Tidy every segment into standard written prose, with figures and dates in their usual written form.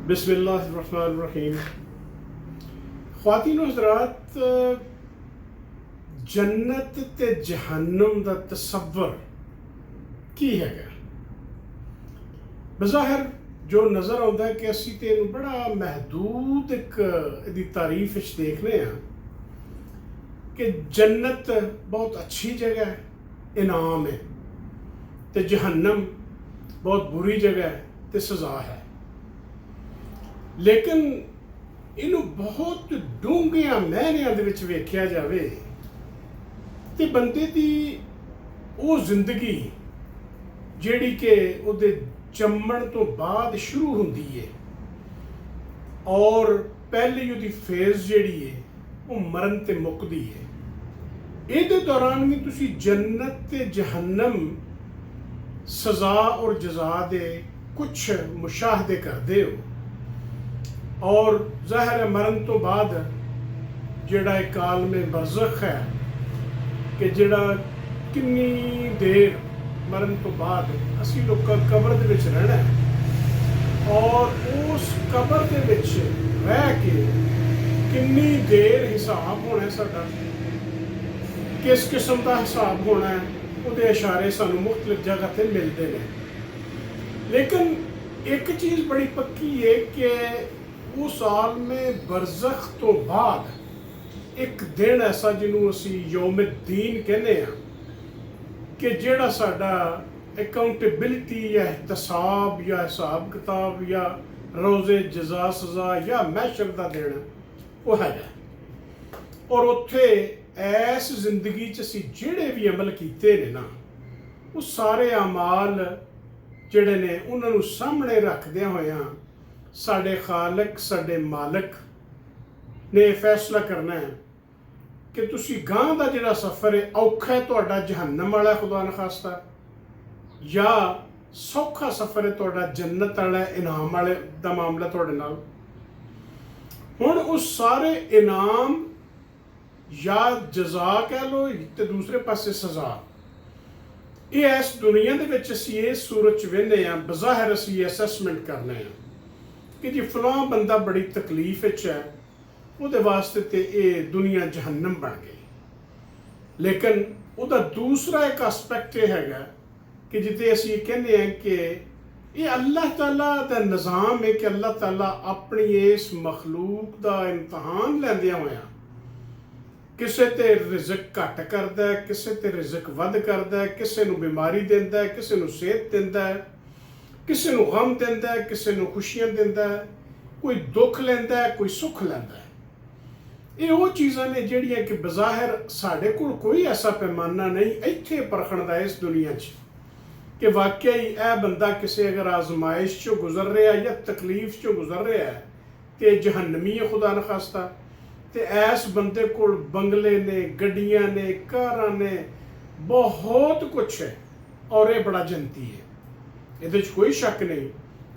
बिस्मिल्लाहिर्रहमानिर्रहीम। ख्वातीन हज़रात, जन्नत ते जहन्नम दा तसव्वुर की हैगा? बज़ाहिर जो नज़र आता है कि असी तो इहनूं बड़ा महदूद एक इहदी तारीफ विच देखने हैं कि जन्नत बहुत अच्छी जगह है, इनाम है, तो जहन्नम बहुत बुरी जगह है, तो सज़ा है। लेकिन इनू बहुत डूंघिया महनियां दे विच वेख्या जावे ते बंदे दी वो जिंदगी जिहड़ी कि उहदे जम्मण तो बाद शुरू हुंदी है और पहली उहदी फेज जिहड़ी है वो मरण ते मुकदी है। इहदे दौरान भी तुसी जन्नत ते जहन्नम सज़ा और जज़ा दे कुछ मुशाहदे करदे हो और ज़ाहिर है मरण तो बाद जिहड़ा एक आलमे बरज़ख है कि जिहड़ा किन्नी देर मरण तो बाद असी लोग कबर दे विच रहना है और उस कबर दे विच रह के किन्नी देर हिसाब होना है साडा, किस किस्म का हिसाब होना है, उहदे इशारे सानू मुख्तलिफ जगह ते मिलते हैं। लेकिन एक चीज़ बड़ी पक्की है कि उस आलमे बरज़ख तो बाद एक दिन ऐसा जिन्हों असी यौम-उद-दीन कहने हैं कि जिहड़ा साडा अकाउंटेबिलिटी या एहतसाब या हिसाब किताब या रोज़े जज़ा सज़ा या मैशर का दिन वो है। और उत्थे ऐस जिंदगी च असी जिहड़े भी अमल कीते ने ना, वो सारे अमाल जिहड़े ने उन्होंने सामने रखदियां होइयां साडे खालक साडे मालक ने फैसला करना है कि तुसी गांह दा जिहड़ा सफ़र है औखा है तुहाडा जहन्नम वाला खुदा न खास्ता, या सौखा सफ़र है तुहाडा जन्नत वाला इनाम वाले दा मामला तुहाडे नाल। हुण उस सारे इनाम या जज़ा कह लो ते दूसरे पासे सज़ा, ये इस दुनिया दे विच असीं इस सूरत च वेंदे हां, बज़ाहिर असीं असैसमेंट करने हैं कि जी फलां बंदा बड़ी तकलीफ विच है, उहदे वास्ते ते ये दुनिया जहन्नम बन गई। लेकिन उहदा दूसरा एक एस्पैक्ट ये हैगा कि जिते असीं कहने हैं कि ये अल्लाह ताला दा निज़ाम है कि अल्लाह ताला अपनी इस मखलूक दा इम्तहान लैंदियां होया किसे ते रिज़क घट करदा है, किसे ते रिज़क वध करदा है, किसे नूं बीमारी दिंदा है, किसे नूं सेहत दिंदा है, किसे नूं गम दिंदा है, किसे नूं खुशियां दिंदा है, कोई दुख लैंदा है, कोई सुख लैंदा है। ये वो चीज़ां ने जिहड़ियां कि बज़ाहिर साडे कोल कोई ऐसा पैमाना नहीं इत्थे परखण दा इस दुनिया च कि वाकई यह बंदा किसी अगर आजमाइश चो गुजर रहा है या तकलीफ चो गुजर रहा है तो जहन्नमी है खुदा न खास्ता। तो ऐस बंदे कोल बंगले ने, गड्डियां ने, कारां ने, बहुत कुछ है और ये बड़ा जनती है, ये कोई शक नहीं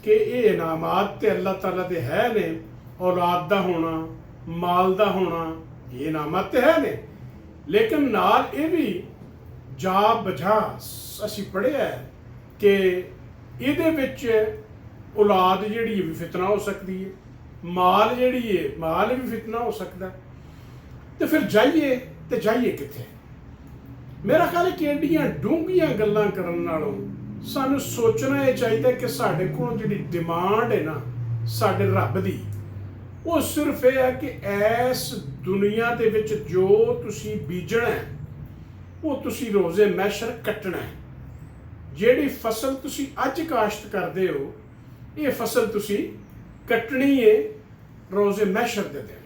कि ये इनामात ते अल्लाह ताला दे है ने। औलाद दा होना, माल दा होना, ये इनामात ते है ने, लेकिन नाल ये भी जा बजा असी पढ़िया है कि इहदे विच औलाद जिहड़ी भी फितना हो सकती है, माल जिहड़ी है माल भी फितना हो सकता है। तो फिर जाइए तो जाइए कित्थे? मेरा ख्याल है कि एडियां डूंघियां गल्लां करन नालों सानू सोचना ये चाहिए कि साडे कोल जिहड़ी डिमांड है ना साडे रब दी, वो सिर्फ ये है कि ऐस दुनिया दे विच जो तुसी बीजना है वो तुसी रोज़े मैशर कट्टना है। जिहड़ी फसल तुसी अज काश्त करदे हो ये फसल तुसी कट्टनी है रोज़े मैशर दे दिन।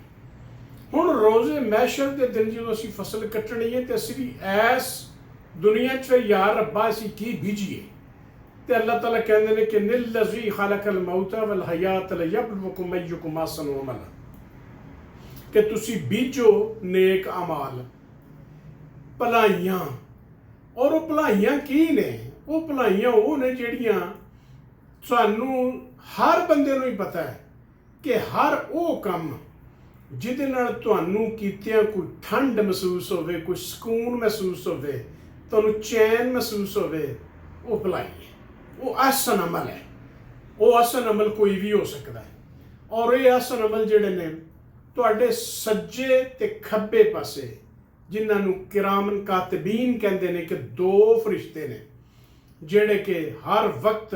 हुण रोज़े मैशर दे दिन जो असी फसल कट्टनी है तो असी भी ऐस दुनिया च यार रब्बा असी की बीजीए। तो अल्लाह ताला कहते हैं कि निल्लज़ी खलक़ल मौता वल हयात लियब्लुवकुम अय्युकुम अहसनु अमला, कि तुसी बीजो नेक अमाल भलाइयां। और वो भलाइयां की ने? वो भलाइयां वो ने जिहड़ियां सानू हर बंदे नूं ही पता है कि हर वो काम जिहदे नाल तुहानू कीतियां कोई ठंड महसूस होवे, कोई सुकून महसूस होवे, तुहानू चैन महसूस होवे, वो भलाई है, वो आसन अमल है। वो आसन अमल कोई भी हो सकता है। ਔਰ ਇਹ ਆਸਨ ਅਮਲ ਜਿਹੜੇ ਨੇ ਤੁਹਾਡੇ ਸੱਜੇ ਤੇ ਖੱਬੇ ਪਾਸੇ, ਜਿਨ੍ਹਾਂ ਨੂੰ ਕਿਰਾਮਨ ਕਾਤਬੀਨ ਕਹਿੰਦੇ ਨੇ, ਕਿ 2 ਫਰਿਸ਼ਤੇ ਨੇ ਜਿਹੜੇ ਕਿ ਹਰ ਵਕਤ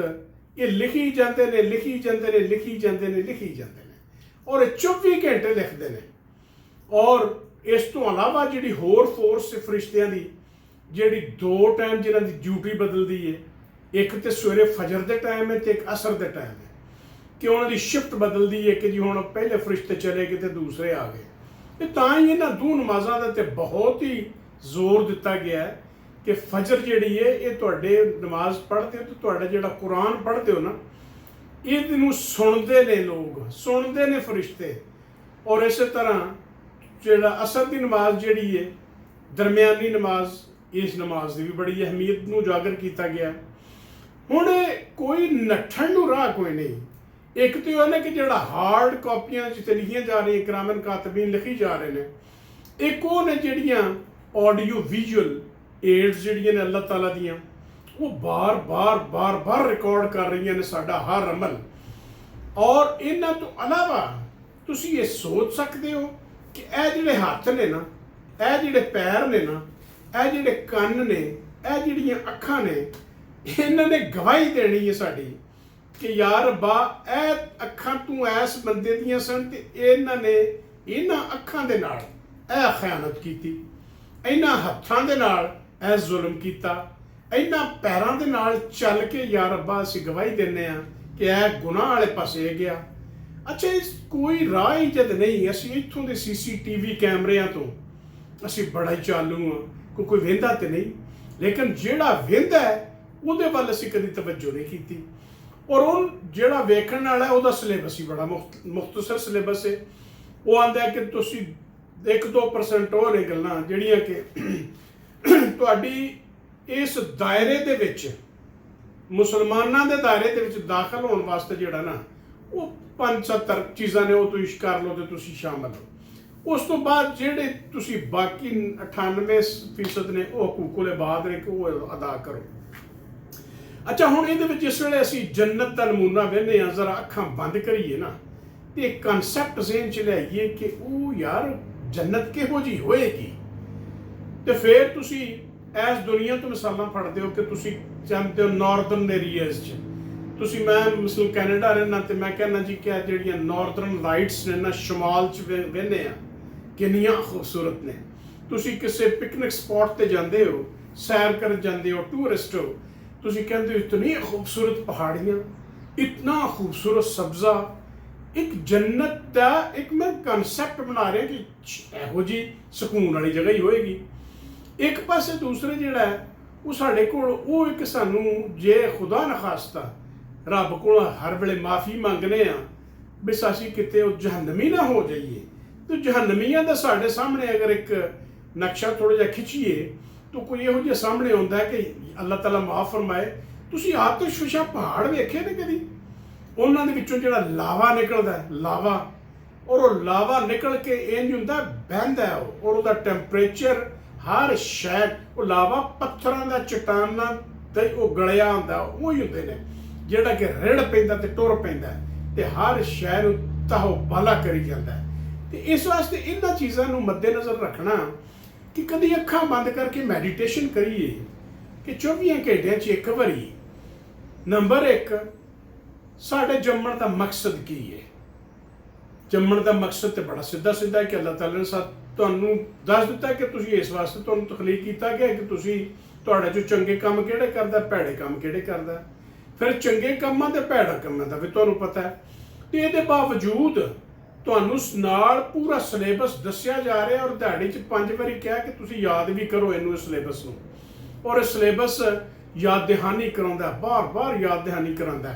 ਇਹ ਲਿਖੀ ਜਾਂਦੇ ਨੇ, ਲਿਖੀ ਜਾਂਦੇ ਨੇ, ਲਿਖੀ ਜਾਂਦੇ ਨੇ, ਲਿਖੀ ਜਾਂਦੇ ਨੇ, ਔਰ ਇਹ 24 ਘੰਟੇ ਲਿਖਦੇ ਨੇ। ਔਰ ਇਸ ਤੋਂ ਇਲਾਵਾ ਜਿਹੜੀ ਹੋਰ ਫੋਰਸ ਫਰਿਸ਼ਤਿਆਂ ਦੀ, ਜਿਹੜੀ 2 ਟਾਈਮ ਜਿਨ੍ਹਾਂ ਦੀ ਡਿਊਟੀ ਬਦਲਦੀ ਹੈ, ਇੱਕ ਤੇ ਸਵੇਰੇ ਫਜਰ ਦੇ ਟਾਈਮ ਹੈ ਤੇ ਇੱਕ ਅਸਰ ਦੇ ਟਾਈਮ ਹੈ, ਕਿ ਉਹਨਾਂ ਦੀ ਸ਼ਿਫਟ ਬਦਲਦੀ ਹੈ ਕਿ ਜੀ ਹੁਣ ਪਹਿਲੇ ਫਰਿਸ਼ਤੇ ਚਲੇ ਗਏ ਤੇ ਦੂਸਰੇ ਆ ਗਏ। ਤੇ ਤਾਂ ਹੀ ਇਹਨਾਂ 2 ਨਮਾਜ਼ਾਂ ਦਾ ਤੇ ਬਹੁਤ ਹੀ ਜ਼ੋਰ ਦਿੱਤਾ ਗਿਆ ਹੈ ਕਿ ਫਜਰ ਜਿਹੜੀ ਹੈ ਇਹ ਤੁਹਾਡੇ ਨਮਾਜ਼ ਪੜ੍ਹਦੇ ਹੋ ਤੇ ਤੁਹਾਡਾ ਜਿਹੜਾ ਕੁਰਾਨ ਪੜ੍ਹਦੇ ਹੋ ਨਾ, ਇਹਨੂੰ ਸੁਣਦੇ ਨੇ ਲੋਕ, ਸੁਣਦੇ ਨੇ ਫਰਿਸ਼ਤੇ। ਔਰ ਇਸੇ ਤਰ੍ਹਾਂ ਜਿਹੜਾ ਅਸਰ ਦੀ ਨਮਾਜ਼ ਜਿਹੜੀ ਹੈ, ਦਰਮਿਆਨੀ ਨਮਾਜ਼, ਇਸ ਨਮਾਜ਼ ਦੀ ਵੀ ਬੜੀ ਅਹਿਮੀਅਤ ਨੂੰ ਉਜਾਗਰ ਕੀਤਾ ਗਿਆ। ਹੁਣ ਕੋਈ ਨੱਠਣ ਨੂੰ ਰਾਹ ਕੋਈ ਨਹੀਂ। ਇੱਕ ਤੇ ਉਹ ਨੇ ਕਿ ਜਿਹੜਾ ਹਾਰਡ ਕਾਪੀਆਂ 'ਚ ਲਿਖੀਆਂ ਜਾ ਰਹੀਆਂ, ਕਿਰਾਮਨ ਕਾਤਬੀਨ ਲਿਖੀ ਜਾ ਰਹੇ ਨੇ। ਇੱਕ ਉਹ ਨੇ ਜਿਹੜੀਆਂ ਆਡੀਓ ਵਿਜ਼ੂਅਲ ਏਡਸ ਜਿਹੜੀਆਂ ਨੇ ਅੱਲਾਹ ਤਾਲਾ ਦੀਆਂ, ਉਹ ਬਾਰ-ਬਾਰ ਰਿਕਾਰਡ ਕਰ ਰਹੀਆਂ ਨੇ ਸਾਡਾ ਹਰ ਅਮਲ। ਔਰ ਇਹਨਾਂ ਤੋਂ ਇਲਾਵਾ ਤੁਸੀਂ ਇਹ ਸੋਚ ਸਕਦੇ ਹੋ ਕਿ ਇਹ ਜਿਹੜੇ ਹੱਥ ਨੇ ਨਾ, ਇਹ ਜਿਹੜੇ ਪੈਰ ਨੇ ਨਾ, ਇਹ ਜਿਹੜੇ ਕੰਨ ਨੇ, ਇਹ ਜਿਹੜੀਆਂ ਅੱਖਾਂ ਨੇ, ਇਹਨਾਂ ਨੇ ਗਵਾਹੀ ਦੇਣੀ ਹੈ ਸਾਡੀ ਕਿ ਯਾ ਰੱਬਾ ਇਹ ਅੱਖਾਂ ਤੂੰ ਐਸ ਬੰਦੇ ਦੀਆਂ ਸਨ ਤੇ ਇਹਨਾਂ ਨੇ ਇਹਨਾਂ ਅੱਖਾਂ ਦੇ ਨਾਲ ਇਹ ਖਿਆਨਤ ਕੀਤੀ, ਇਹਨਾਂ ਹੱਥਾਂ ਦੇ ਨਾਲ ਇਹ ਜ਼ੁਲਮ ਕੀਤਾ, ਇਹਨਾਂ ਪੈਰਾਂ ਦੇ ਨਾਲ ਚੱਲ ਕੇ ਯਾ ਰੱਬਾ ਅਸੀਂ ਗਵਾਹੀ ਦਿੰਦੇ ਹਾਂ ਕਿ ਇਹ ਗੁਨਾਹ ਵਾਲੇ ਪਾਸੇ ਗਿਆ। ਅੱਛਾ, ਇਸ ਕੋਈ ਰਾਹ ਹੀ ਜਦ ਨਹੀਂ, ਅਸੀਂ ਇੱਥੋਂ ਦੇ CCTV ਕੈਮਰਿਆਂ ਤੋਂ ਅਸੀਂ ਬੜਾ ਹੀ ਚਾਲੂ ਹਾਂ, ਕੋਈ ਵਹਿੰਦਾ ਤੇ ਨਹੀਂ, ਲੇਕਿਨ ਜਿਹੜਾ ਵਹਿੰਦਾ ਹੈ ਉਹਦੇ ਵੱਲ ਅਸੀਂ ਕਦੀ ਤਵੱਜੋ ਨਹੀਂ ਕੀਤੀ। ਔਰ ਉਹ ਜਿਹੜਾ ਵੇਖਣ ਵਾਲਾ ਉਹਦਾ ਸਿਲੇਬਸ ਹੀ ਬੜਾ ਮੁਖਤਸਰ ਸਿਲੇਬਸ ਹੈ। ਉਹ ਆਂਦਾ ਹੈ ਕਿ ਤੁਸੀਂ 1-2% ਉਹ ਨੇ ਗੱਲਾਂ ਜਿਹੜੀਆਂ ਕਿ ਤੁਹਾਡੀ ਇਸ ਦਾਇਰੇ ਦੇ ਵਿੱਚ, ਮੁਸਲਮਾਨਾਂ ਦੇ ਦਾਇਰੇ ਦੇ ਵਿੱਚ ਦਾਖਲ ਹੋਣ ਵਾਸਤੇ ਜਿਹੜਾ ਨਾ, ਉਹ 5-7 ਚੀਜ਼ਾਂ ਨੇ, ਉਹ ਤੁਸੀਂ ਕਰ ਲਓ ਤੇ ਤੁਸੀਂ ਸ਼ਾਮਲ ਹੋ। ਉਸ ਤੋਂ ਬਾਅਦ ਜਿਹੜੇ ਤੁਸੀਂ ਬਾਕੀ 98% ਨੇ ਉਹ ਹਕੂਕੁਲ ਇਬਾਦ ਨੇ ਕਿ ਉਹ ਅਦਾ ਕਰੋ। ਅੱਛਾ, ਹੁਣ ਇਹਦੇ ਵਿੱਚ ਜਿਸ ਵੇਲੇ ਅਸੀਂ ਜੰਨਤ ਦਾ ਨਮੂਨਾ ਵੇਖਦੇ ਹਾਂ, ਜ਼ਰਾ ਅੱਖਾਂ ਬੰਦ ਕਰੀਏ ਨਾ ਤੇ ਇੱਕ ਕਨਸੈਪਟ ਜ਼ਿਹਨ 'ਚ ਲਿਆਈਏ ਕਿ ਉਹ ਯਾਰ ਜੰਨਤ ਕਿਹੋ ਜਿਹੀ ਹੋਏਗੀ। ਤੇ ਫਿਰ ਤੁਸੀਂ ਇਸ ਦੁਨੀਆ ਤੋਂ ਮਿਸਾਲਾਂ ਫੜਦੇ ਹੋ ਕਿ ਤੁਸੀਂ ਜਾਂਦੇ ਹੋ ਨਾਰਦਰਨ ਏਰੀਆਜ਼ 'ਚ। ਤੁਸੀਂ, ਮੈਂ ਮਿਸਲ ਕੈਨੇਡਾ ਰਹਿਣਾ ਤੇ ਮੈਂ ਕਹਿੰਦਾ ਜੀ ਕਿ ਜਿਹੜੀਆਂ ਨਾਰਦਰਨ ਲਾਈਟਸ ਨੇ ਨਾ, ਸ਼ਮਾਲ 'ਚ ਵੇਖਦੇ ਆ ਕਿੰਨੀਆਂ ਖੂਬਸੂਰਤ ਨੇ। ਤੁਸੀਂ ਕਿਸੇ ਪਿਕਨਿਕ ਸਪੌਟ ਤੇ ਜਾਂਦੇ ਹੋ, ਸੈਰ ਕਰਨ ਜਾਂਦੇ ਹੋ, ਟੂਰਿਸਟ ਹੋ, ਤੁਸੀਂ ਕਹਿੰਦੇ ਹੋ ਇਤਨੀ ਖੂਬਸੂਰਤ ਪਹਾੜੀਆਂ, ਇਤਨਾ ਖੂਬਸੂਰਤ ਸਬਜ਼ਾ। ਇੱਕ ਜੰਨਤ ਦਾ ਇੱਕ ਮੈਂ ਕਨਸੈਪਟ ਬਣਾ ਰਿਹਾ ਕਿ ਇਹੋ ਜਿਹੀ ਸਕੂਨ ਵਾਲੀ ਜਗ੍ਹਾ ਹੀ ਹੋਏਗੀ। ਇੱਕ ਪਾਸੇ ਦੂਸਰੇ ਜਿਹੜਾ ਹੈ ਉਹ ਸਾਡੇ ਕੋਲ, ਉਹ ਇੱਕ ਸਾਨੂੰ ਜੇ ਖੁਦਾ ਨਾ ਖਾਸਤਾ ਰੱਬ ਕੋਲ ਹਰ ਵੇਲੇ ਮਾਫੀ ਮੰਗਨੇ ਆ ਵੀ ਅਸੀਂ ਕਿਤੇ ਉਹ ਜਹੰਨਮੀ ਨਾ ਹੋ ਜਾਈਏ। ਤੇ ਜਹੰਨਮੀਆਂ ਦਾ ਸਾਡੇ ਸਾਹਮਣੇ ਅਗਰ ਇੱਕ ਨਕਸ਼ਾ ਥੋੜਾ ਜਿਹਾ ਖਿੱਚੀਏ ਤਾਂ ਕੋਈ ਇਹੋ ਜਿਹਾ ਸਾਹਮਣੇ ਆਉਂਦਾ ਕਿ ਅੱਲਾਹ ਤਾਲਾ ਮਾਫ ਫਰਮਾਏ, ਤੁਸੀਂ ਆਤਿਸ਼ਫਸ਼ਾ ਪਹਾੜ ਵੇਖੇ ਨੇ ਕਦੀ? ਉਹਨਾਂ ਦੇ ਵਿੱਚੋਂ ਜਿਹੜਾ ਲਾਵਾ ਨਿਕਲਦਾ, ਲਾਵਾ, ਔਰ ਉਹ ਲਾਵਾ ਨਿਕਲ ਕੇ ਇੰਝ ਹੁੰਦਾ ਬਹਿੰਦਾ, ਔਰ ਉਹਦਾ ਟੈਂਪਰੇਚਰ ਹਰ ਸ਼ੈ, ਉਹ ਲਾਵਾ ਪੱਥਰਾਂ ਦਾ, ਚਟਾਨਾਂ ਤੇ ਉਹ ਗਲਿਆ ਹੁੰਦਾ, ਉਹ ਹੀ ਹੁੰਦੇ ਨੇ ਜਿਹੜਾ ਕਿ ਰਿੜ ਪੈਂਦਾ ਤੇ ਟੁਰ ਪੈਂਦਾ ਤੇ ਹਰ ਸ਼ੈ ਨੂੰ ਤਾਹੋ ਬਾਲਾ ਕਰੀ ਜਾਂਦਾ। ਤੇ ਇਸ ਵਾਸਤੇ ਇਹਨਾਂ ਚੀਜ਼ਾਂ ਨੂੰ ਮੱਦੇਨਜ਼ਰ ਰੱਖਣਾ ਕਿ ਕਦੀ ਅੱਖਾਂ ਬੰਦ ਕਰਕੇ ਮੈਡੀਟੇਸ਼ਨ ਕਰੀਏ ਕਿ 24 ਘੰਟਿਆਂ 'ਚ ਇੱਕ ਵਾਰੀ, ਨੰਬਰ 1 ਸਾਡੇ ਜੰਮਣ ਦਾ ਮਕਸਦ ਕੀ ਹੈ। ਜੰਮਣ ਦਾ ਮਕਸਦ ਤੇ ਬੜਾ ਸਿੱਧਾ ਕਿ ਅੱਲਾਹ ਤਾਲਾ ਨੇ ਤੁਹਾਨੂੰ ਦੱਸ ਦਿੱਤਾ ਕਿ ਤੁਸੀਂ ਇਸ ਵਾਸਤੇ ਤੁਹਾਨੂੰ ਤਖਲੀਕ ਕੀਤਾ ਗਿਆ ਕਿ ਤੁਸੀਂ, ਤੁਹਾਡੇ 'ਚੋਂ ਚੰਗੇ ਕੰਮ ਕਿਹੜੇ ਕਰਦਾ, ਭੈੜੇ ਕੰਮ ਕਿਹੜੇ ਕਰਦਾ। ਫਿਰ ਚੰਗੇ ਕੰਮਾਂ ਤੇ ਭੈੜਾ ਕੰਮਾਂ ਦਾ ਵੀ ਤੁਹਾਨੂੰ ਪਤਾ ਹੈ। ਤੇ ਇਹਦੇ ਬਾਵਜੂਦ ਤੁਹਾਨੂੰ ਨਾਲ ਪੂਰਾ ਸਿਲੇਬਸ ਦੱਸਿਆ ਜਾ ਰਿਹਾ, ਔਰ ਦਿਹਾੜੀ 'ਚ 5 ਵਾਰੀ ਕਿਹਾ ਕਿ ਤੁਸੀਂ ਯਾਦ ਵੀ ਕਰੋ ਇਹਨੂੰ, ਇਸ ਸਿਲੇਬਸ ਨੂੰ। ਔਰ ਇਹ ਸਿਲੇਬਸ ਯਾਦ ਦਹਾਨੀ ਕਰਾਉਂਦਾ, ਬਾਰ-ਬਾਰ ਯਾਦ ਦਹਾਨੀ ਕਰਾਉਂਦਾ।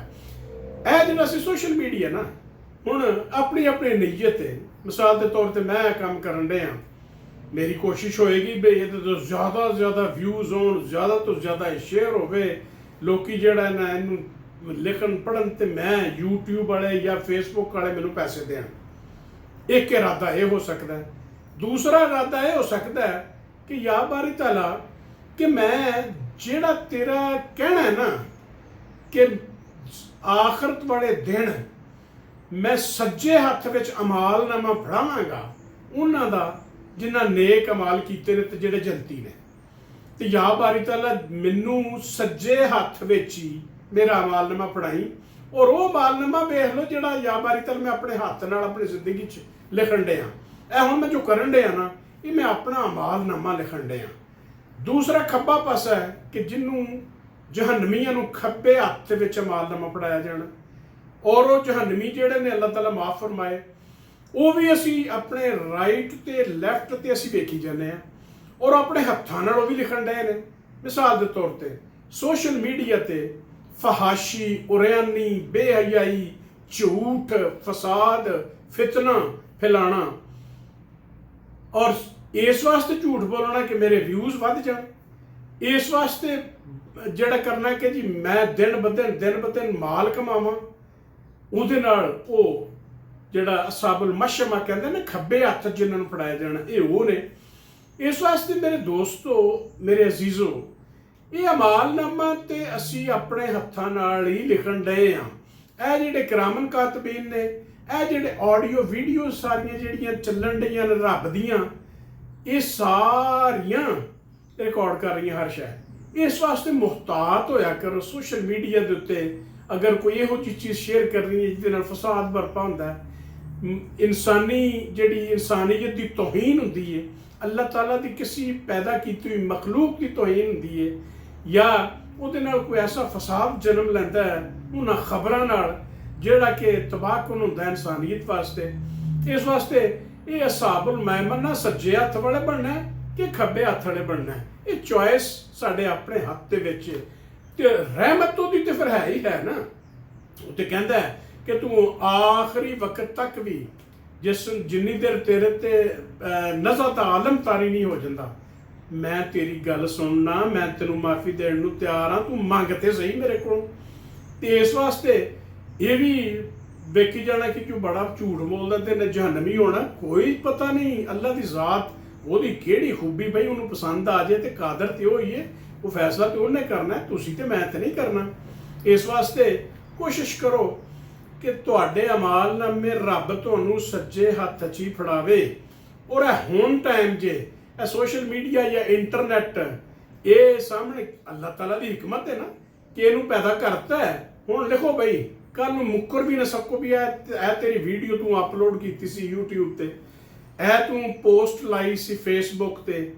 ਇਹ ਜਿਹੜਾ ਅਸੀਂ ਸੋਸ਼ਲ ਮੀਡੀਆ ਨਾ, ਹੁਣ ਆਪਣੀ ਨੀਅਤ ਹੈ। ਮਿਸਾਲ ਦੇ ਤੌਰ ਤੇ ਮੈਂ ਕੰਮ ਕਰਨ ਡਿਆ, ਮੇਰੀ ਕੋਸ਼ਿਸ਼ ਹੋਏਗੀ ਵੀ ਇਹਦੇ ਤੋਂ ਜ਼ਿਆਦਾ ਵਿਊਜ਼ ਹੋਣ, ਜ਼ਿਆਦਾ ਤੋਂ ਜ਼ਿਆਦਾ ਸ਼ੇਅਰ ਹੋਵੇ, ਲੋਕੀ ਜਿਹੜਾ ਨਾ ਇਹਨੂੰ ਲਿਖਣ ਪੜ੍ਹਨ ਤੇ ਮੈਂ YouTube ਵਾਲੇ ਜਾਂ Facebook ਵਾਲੇ ਮੈਨੂੰ ਪੈਸੇ ਦੇਣ। ਇੱਕ ਇਰਾਦਾ ਇਹ ਹੋ ਸਕਦਾ ਹੈ। ਦੂਸਰਾ ਇਰਾਦਾ ਇਹ ਹੋ ਸਕਦਾ ਹੈ ਕਿ ਯਾ ਬਾਰੀ ਤਾਲਾ ਕਿ ਮੈਂ ਜਿਹੜਾ ਤੇਰਾ ਕਹਿਣਾ ਹੈ ਨਾ ਕਿ ਆਖਰਤ ਵਾਲੇ ਦਿਨ ਮੈਂ ਸੱਜੇ ਹੱਥ ਵਿੱਚ ਅਮਾਲਨਾਮਾ ਫੜਾਵਾਂਗਾ ਉਹਨਾਂ ਦਾ ਜਿਨ੍ਹਾਂ ਨੇਕ ਅਮਾਲ ਕੀਤੇ ਨੇ ਤੇ ਜਿਹੜੇ ਜੰਤੀ ਨੇ। ਤੇ ਯਾ ਬਾਰੀ ਤਾਲਾ ਮੈਨੂੰ ਸੱਜੇ ਹੱਥ ਵਿੱਚ ਹੀ ਮੇਰਾ ਅਮਾਲਨਾਮਾ ਫੜਾਈ, ਔਰ ਉਹ ਅਮਾਲਨਾਮਾ ਵੇਖ ਲਓ ਜਿਹੜਾ ਯਾ ਬਾਰੀ ਤਾਲਾ ਮੈਂ ਆਪਣੇ ਹੱਥ ਨਾਲ ਆਪਣੀ ਜ਼ਿੰਦਗੀ 'ਚ ਲਿਖਣ ਡਿਆ। ਇਹ ਹੁਣ ਮੈਂ ਜੋ ਕਰਨ ਡਿਆ ਨਾ, ਇਹ ਮੈਂ ਆਪਣਾ ਅਮਾਲਨਾਮਾ ਲਿਖਣ ਡਿਆ। ਦੂਸਰਾ ਖੱਬਾ ਪਾਸਾ ਹੈ ਕਿ ਜਿਹਨੂੰ ਜਹੰਨਮੀਆਂ ਨੂੰ ਖੱਬੇ ਹੱਥ ਵਿੱਚ ਅਮਾਲਨਾਮਾ ਫੜਾਇਆ ਜਾਣਾ, ਔਰ ਉਹ ਜਹੰਨਮੀ ਜਿਹੜੇ ਨੇ ਅੱਲਾਹ ਤਾਲਾ ਮਾਫ ਫਰਮਾਏ, ਉਹ ਵੀ ਅਸੀਂ ਆਪਣੇ ਰਾਈਟ ਤੇ ਲੈਫਟ ਤੇ ਅਸੀਂ ਵੇਖੀ ਜਾਂਦੇ ਹਾਂ, ਔਰ ਆਪਣੇ ਹੱਥਾਂ ਨਾਲ ਉਹ ਵੀ ਲਿਖਣ ਡਏ ਨੇ। ਮਿਸਾਲ ਦੇ ਤੌਰ ਤੇ ਸੋਸ਼ਲ ਮੀਡੀਆ ਤੇ ਫਹਾਸ਼ੀ, ਉਰਿਆਨੀ, ਬੇਹਯਾਈ, ਝੂਠ, ਫਸਾਦ, ਫਿਤਨਾ ਫੈਲਾਣਾ, ਔਰ ਇਸ ਵਾਸਤੇ ਝੂਠ ਬੋਲਣਾ ਕਿ ਮੇਰੇ ਵਿਊਜ਼ ਵੱਧ ਜਾਣ, ਇਸ ਵਾਸਤੇ ਜਿਹੜਾ ਕਰਨਾ ਕਿ ਜੀ ਮੈਂ ਦਿਨ ਬ ਦਿਨ ਮਾਲ ਕਮਾਵਾਂ, ਉਹਦੇ ਨਾਲ ਉਹ ਜਿਹੜਾ ਅਸਾਬੁਲ ਮਸ਼ਮਾ ਕਹਿੰਦੇ ਨੇ ਖੱਬੇ ਹੱਥ ਜਿਨ੍ਹਾਂ ਨੂੰ ਫੜਾਇਆ ਜਾਣਾ, ਇਹ ਉਹ ਨੇ। ਇਸ ਵਾਸਤੇ ਮੇਰੇ ਦੋਸਤੋ, ਮੇਰੇ ਅਜ਼ੀਜ਼ੋ, ਇਹ ਅਮਾਲਨਾਮਾ ਤੇ ਅਸੀਂ ਆਪਣੇ ਹੱਥਾਂ ਨਾਲ ਹੀ ਲਿਖਣ ਡਏ ਹਾਂ। ਇਹ ਜਿਹੜੇ ਕਿਰਾਮਨ ਕਾਤਬੀਨ ਨੇ, ਇਹ ਜਿਹੜੇ ਆਡੀਓ ਵੀਡੀਓ ਸਾਰੀਆਂ ਜਿਹੜੀਆਂ ਚੱਲਣ ਡਈਆਂ ਨੇ ਰੱਬ ਦੀਆਂ, ਇਹ ਸਾਰੀਆਂ ਰਿਕਾਰਡ ਕਰ ਰਹੀਆਂ ਹਰ ਸ਼ੈ। ਇਸ ਵਾਸਤੇ ਮੁਹਤਾਤ ਹੋਇਆ ਕਰੋ ਸੋਸ਼ਲ ਮੀਡੀਆ ਦੇ ਉੱਤੇ। ਅਗਰ ਕੋਈ ਇਹੋ ਜਿਹੀ ਚੀਜ਼ ਸ਼ੇਅਰ ਕਰਨੀ ਹੈ ਜਿਹਦੇ ਨਾਲ ਫਸਾਦ ਬਰਪਾ ਹੁੰਦਾ ਹੈ, ਇਨਸਾਨੀਅਤ ਦੀ ਤੋਹੀਨ ਹੁੰਦੀ ਹੈ, ਅੱਲਾਹ ਤਾਲਾ ਦੀ ਕਿਸੇ ਪੈਦਾ ਕੀਤੀ ਹੋਈ ਮਖਲੂਕ ਦੀ ਤੋਹੀਨ ਹੁੰਦੀ ਹੈ, ਜਾਂ ਉਹਦੇ ਨਾਲ ਕੋਈ ਐਸਾ ਫਸਾਦ ਜਨਮ ਲੈਂਦਾ ਹੈ ਉਹਨਾਂ ਖਬਰਾਂ ਨਾਲ ਜਿਹੜਾ ਕਿ ਤਬਾਹਕੁਨ ਹੁੰਦਾ ਇਨਸਾਨੀਅਤ ਵਾਸਤੇ। ਇਸ ਵਾਸਤੇ ਇਹ ਅਸਾਬੁਲ ਮੈਮਨਾ ਸੱਜੇ ਹੱਥ ਵਾਲੇ ਬਣਨਾ ਕਿ ਖੱਬੇ ਹੱਥ ਵਾਲੇ ਬਣਨਾ, ਇਹ ਚੋਇਸ ਸਾਡੇ ਆਪਣੇ ਹੱਥ ਦੇ ਵਿੱਚ। ਤੇ ਰਹਿਮਤ ਉਹਦੀ ਤੇ ਫਿਰ ਹੈ ਹੀ ਹੈ ਨਾ। ਉਹ ਤੇ ਕਹਿੰਦਾ ਹੈ ਕਿ ਤੂੰ ਆਖਰੀ ਵਕਤ ਤੱਕ ਵੀ ਜਿੰਨੀ ਦੇਰ ਤੇਰੇ ਤੇ ਨਜ਼ਰ ਦਾ ਆਲਮ ਤਾਰੀ ਨਹੀਂ ਹੋ ਜਾਂਦਾ, ਮੈਂ ਤੇਰੀ ਗੱਲ ਸੁਣਨਾ, ਮੈਂ ਤੈਨੂੰ ਮਾਫੀ ਦੇਣ ਨੂੰ ਤਿਆਰ ਹਾਂ, ਤੂੰ ਮੰਗ ਤੇ ਸਹੀ ਮੇਰੇ ਕੋਲ। ਤੇ ਇਸ ਵਾਸਤੇ ਇਹ ਵੀ ਵੇਖੀ ਜਾਣਾ ਕਿ ਕਿਉਂ ਬੜਾ ਝੂਠ ਬੋਲਦਾ ਤੇ ਜਹੰਨਮੀ ਹੋਣਾ, ਕੋਈ ਪਤਾ ਨਹੀਂ ਅੱਲਾਹ ਦੀ ਜ਼ਾਤ ਉਹਦੀ ਕਿਹੜੀ ਖੂਬੀ ਬਈ ਉਹਨੂੰ ਪਸੰਦ ਆ ਜਾਏ, ਤੇ ਕਾਦਰ ਤੇ ਉਹ ਹੀ ਹੈ, ਉਹ ਫੈਸਲਾ ਤੇ ਉਹਨੇ ਕਰਨਾ, ਤੁਸੀਂ ਤੇ ਮੈਂ ਤੇ ਨਹੀਂ ਕਰਨਾ। ਇਸ ਵਾਸਤੇ ਕੋਸ਼ਿਸ਼ ਕਰੋ ਕਿ ਤੁਹਾਡੇ ਅਮਾਲਨਾਮੇ ਰੱਬ ਤੁਹਾਨੂੰ ਸੱਜੇ ਹੱਥ 'ਚ ਹੀ ਫੜਾਵੇ। ਔਰ ਇਹ ਹੁਣ ਟਾਈਮ ਜੇ ਇਹ ਸੋਸ਼ਲ ਮੀਡੀਆ ਜਾਂ ਇੰਟਰਨੈਟ, ਇਹ ਸਾਹਮਣੇ ਅੱਲਾਹ ਤਾਲਾ ਦੀ ਹਕਮਤ ਹੈ ਨਾ ਕਿ ਇਹਨੂੰ ਪੈਦਾ ਕਰਤਾ ਹੈ। ਹੁਣ ਲਿਖੋ ਬਈ, ਕੱਲ ਨੂੰ ਮੁੱਕਰ ਵੀ ਨਾ ਸਕੋ ਵੀ ਇਹ ਤੇਰੀ ਵੀਡੀਓ ਤੂੰ ਅਪਲੋਡ ਕੀਤੀ ਸੀ YouTube ਤੇ, ਇਹ ਤੂੰ ਪੋਸਟ ਲਾਈ ਸੀ ਫੇਸਬੁੱਕ ਤੇ,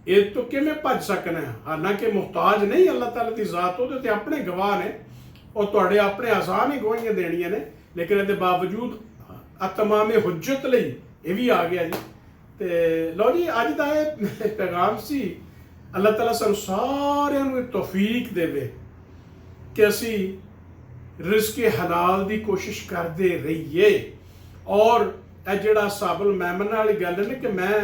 ਇਹ ਤੋਂ ਕਿਵੇਂ ਭੱਜ ਸਕਣਾ? ਹਾਲਾਂਕਿ ਮੁਹਤਾਜ ਨਹੀਂ ਅੱਲਾਹ ਤਾਲਾ ਦੀ ਜ਼ਾਤ, ਉਹਦੇ ਤੇ ਆਪਣੇ ਗਵਾਹ ਨੇ, ਔਰ ਤੁਹਾਡੇ ਆਪਣੇ ਆਜ਼ਾਨ ਹੀ ਗਵਾਹੀਆਂ ਦੇਣੀਆਂ ਨੇ। ਲੇਕਿਨ ਇਹਦੇ ਬਾਵਜੂਦ ਅਤਮਾਮੇ ਹੁਜਤ ਲਈ ਇਹ ਵੀ ਆ ਗਿਆ ਜੀ। ਤੇ ਲਓ ਜੀ, ਅੱਜ ਦਾ ਇਹ ਪੈਗਾਮ ਸੀ। ਅੱਲਾਹ ਤਾਲਾ ਸਾਨੂੰ ਸਾਰਿਆਂ ਨੂੰ ਇਹ ਤੌਫੀਕ ਦੇਵੇ ਕਿ ਅਸੀਂ ਰਿਜ਼ਕ ਹਲਾਲ ਦੀ ਕੋਸ਼ਿਸ਼ ਕਰਦੇ ਰਹੀਏ। ਔਰ ਇਹ ਜਿਹੜਾ ਸਾਬਲ ਮੈਮਨ ਵਾਲੀ ਗੱਲ ਨੇ ਕਿ ਮੈਂ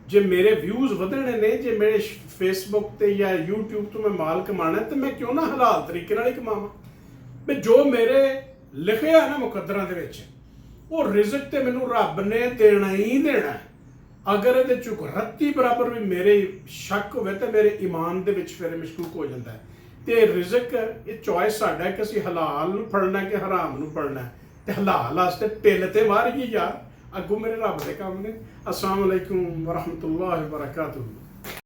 ਜੇ ਮੇਰੇ ਵਿਊਜ਼ ਵਧਣੇ ਨੇ, ਜੇ ਮੇਰੇ ਫੇਸਬੁੱਕ ਤੇ ਜਾਂ YouTube ਤੋਂ ਮੈਂ ਮਾਲ ਕਮਾਣਾ, ਤੇ ਮੈਂ ਕਿਉਂ ਨਾ ਹਲਾਲ ਤਰੀਕੇ ਨਾਲ ਹੀ ਕਮਾਵਾਂ। ਵੀ ਜੋ ਮੇਰੇ ਲਿਖਿਆ ਨਾ ਮੁਕੱਦਰਾਂ ਦੇ ਵਿੱਚ, ਉਹ ਰਿਜ਼ਕ ਤੇ ਮੈਨੂੰ ਰੱਬ ਨੇ ਦੇਣਾ ਹੀ ਦੇਣਾ। ਅਗਰ ਇਹਦੇ ਚ ਰੱਤੀ ਬਰਾਬਰ ਵੀ ਮੇਰੇ ਸ਼ੱਕ ਹੋਵੇ ਤਾਂ ਮੇਰੇ ਈਮਾਨ ਦੇ ਵਿੱਚ ਫਿਰ ਮਸ਼ਕੂਕ ਹੋ ਜਾਂਦਾ ਹੈ। ਤੇ ਰਿਜ਼ਕ ਇਹ ਚੋਇਸ ਸਾਡਾ ਕਿ ਅਸੀਂ ਹਲਾਲ ਨੂੰ ਫੜਨਾ ਕਿ ਹਰਾਮ ਨੂੰ ਫੜਨਾ, ਤੇ ਹਲਾਲ ਵਾਸਤੇ ਢਿੱਲ ਤੇ ਮਾਰੀਏ ਯਾਰ, ਅੱਗੋਂ ਮੇਰੇ ਰੱਬ ਦੇ ਕੰਮ ਨੇ। ਅਸਲਾਮ ਅਲੈਕੁਮ ਵਰਹਮਤੁல்லாਹਿ ਵਬਰਕਾਤੁਹੂ।